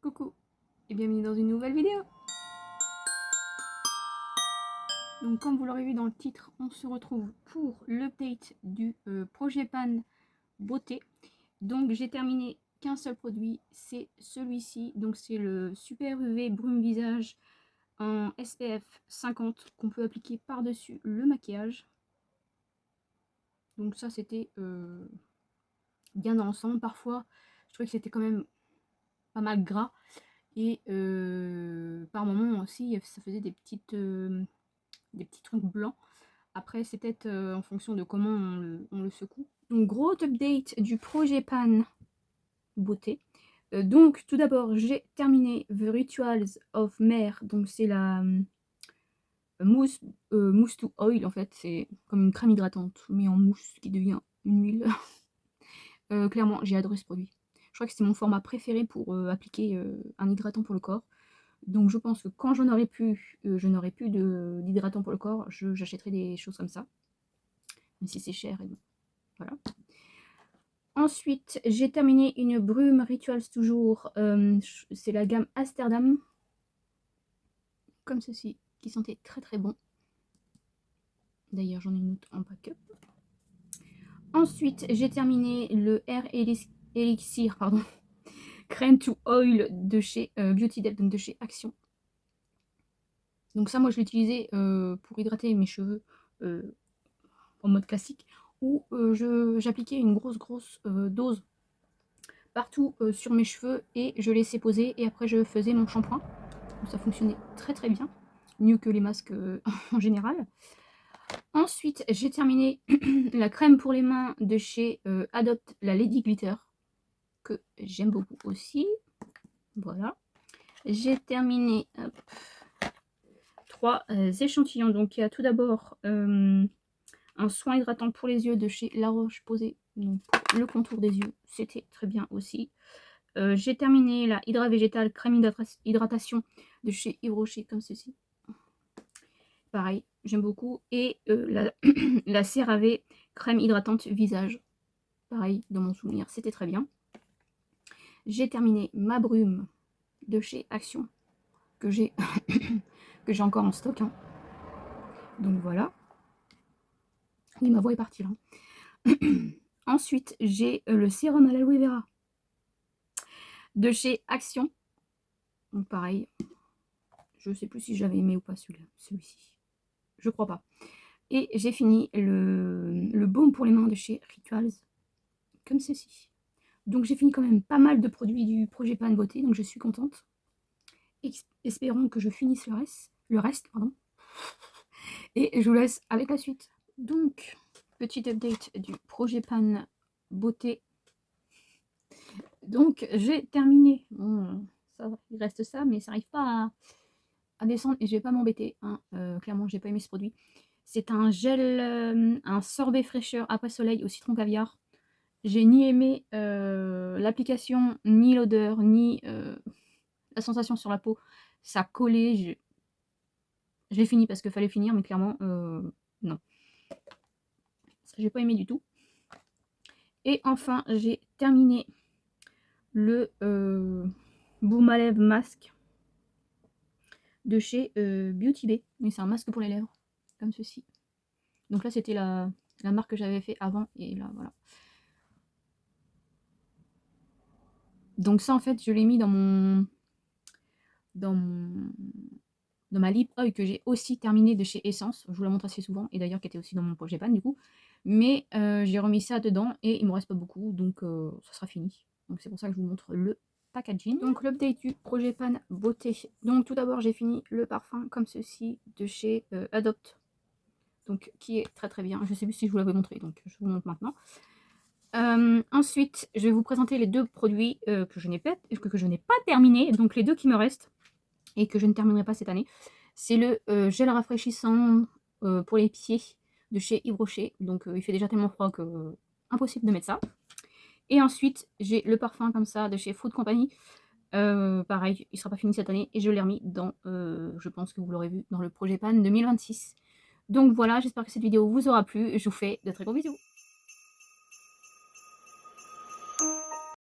Coucou et bienvenue dans une nouvelle vidéo. Donc comme vous l'aurez vu dans le titre, on se retrouve pour l'update du projet Pan Beauté. Donc j'ai terminé qu'un seul produit, c'est celui-ci. Donc c'est le Super UV Brume Visage en SPF 50 qu'on peut appliquer par-dessus le maquillage. Donc ça c'était bien dans l'ensemble. Parfois je trouvais que c'était quand même pas mal gras. Et par moments aussi ça faisait des petits trucs blancs. Après c'est peut-être en fonction de comment on le secoue. Donc gros update du projet Pan Beauté. Donc tout d'abord j'ai terminé The Rituals of Mer. Donc c'est la mousse to oil en fait. C'est comme une crème hydratante mais en mousse qui devient une huile. Clairement j'ai adoré ce produit. Je crois que c'est mon format préféré pour appliquer un hydratant pour le corps. Donc je pense que quand je n'aurai plus d'hydratant pour le corps, j'achèterai des choses comme ça. Même si c'est cher. Et bon, voilà. Ensuite, j'ai terminé une brume Rituals toujours. C'est la gamme Amsterdam. Comme ceci, qui sentait très très bon. D'ailleurs, j'en ai une autre en pack-up. Ensuite, j'ai terminé le Air Elixir, pardon. Crème to Oil de chez Beauty Depth, donc de chez Action. Donc ça, moi, je l'utilisais pour hydrater mes cheveux en mode classique, où j'appliquais une grosse dose partout sur mes cheveux et je laissais poser et après je faisais mon shampoing. Donc ça fonctionnait très très bien, mieux que les masques en général. Ensuite, j'ai terminé la crème pour les mains de chez Adopt, la Lady Glitter, que j'aime beaucoup aussi. Voilà. J'ai terminé 3 échantillons. Donc il y a tout d'abord un soin hydratant pour les yeux de chez La Roche-Posay. Donc le contour des yeux, c'était très bien aussi. J'ai terminé la Hydra Végétale crème hydratation de chez Yves Rocher, comme ceci. Pareil, j'aime beaucoup. Et la CeraVe crème hydratante visage. Pareil, dans mon souvenir, c'était très bien. J'ai terminé ma brume de chez Action, que j'ai encore en stock. Hein. Donc voilà. Oui, ma voix est partie là. Ensuite, j'ai le sérum à l'aloe vera de chez Action. Donc pareil, je ne sais plus si j'avais aimé ou pas celui-ci. Je crois pas. Et j'ai fini le baume pour les mains de chez Rituals, comme ceci. Donc j'ai fini quand même pas mal de produits du projet Pan Beauté, donc je suis contente. Espérons que je finisse le reste, pardon. Et je vous laisse avec la suite. Donc, petit update du projet Pan Beauté. Donc j'ai terminé. Bon, ça, il reste ça, mais ça n'arrive pas à descendre et je vais pas m'embêter. Hein. Clairement, j'ai pas aimé ce produit. C'est un gel, un sorbet fraîcheur après soleil au citron caviar. J'ai ni aimé l'application, ni l'odeur, ni la sensation sur la peau. Ça collait. Je l'ai fini parce qu'il fallait finir, mais clairement, non. Ça, j'ai pas aimé du tout. Et enfin, j'ai terminé le Baume à lèvres masque de chez Beauty Bay. Mais c'est un masque pour les lèvres, comme ceci. Donc là, c'était la marque que j'avais fait avant. Et là, voilà. Donc ça, en fait, je l'ai mis dans ma lip oil que j'ai aussi terminé de chez Essence. Je vous la montre assez souvent. Et d'ailleurs, qui était aussi dans mon projet Pan, du coup. Mais j'ai remis ça dedans et il me reste pas beaucoup. Donc ça sera fini. Donc c'est pour ça que je vous montre le packaging. Donc l'update du projet Pan Beauté. Donc tout d'abord, j'ai fini le parfum comme ceci de chez Adopt. Donc qui est très très bien. Je sais plus si je vous l'avais montré. Donc je vous montre maintenant. Ensuite, je vais vous présenter les deux produits que je n'ai pas terminé, donc les deux qui me restent et que je ne terminerai pas cette année. C'est le gel rafraîchissant pour les pieds de chez Yves Rocher. Donc il fait déjà tellement froid que impossible de mettre ça. Et ensuite, j'ai le parfum comme ça de chez Fruit Company. Pareil, il ne sera pas fini cette année et je l'ai remis dans, je pense que vous l'aurez vu, dans le projet Pan 2026. Donc voilà, j'espère que cette vidéo vous aura plu. Je vous fais de très gros bisous.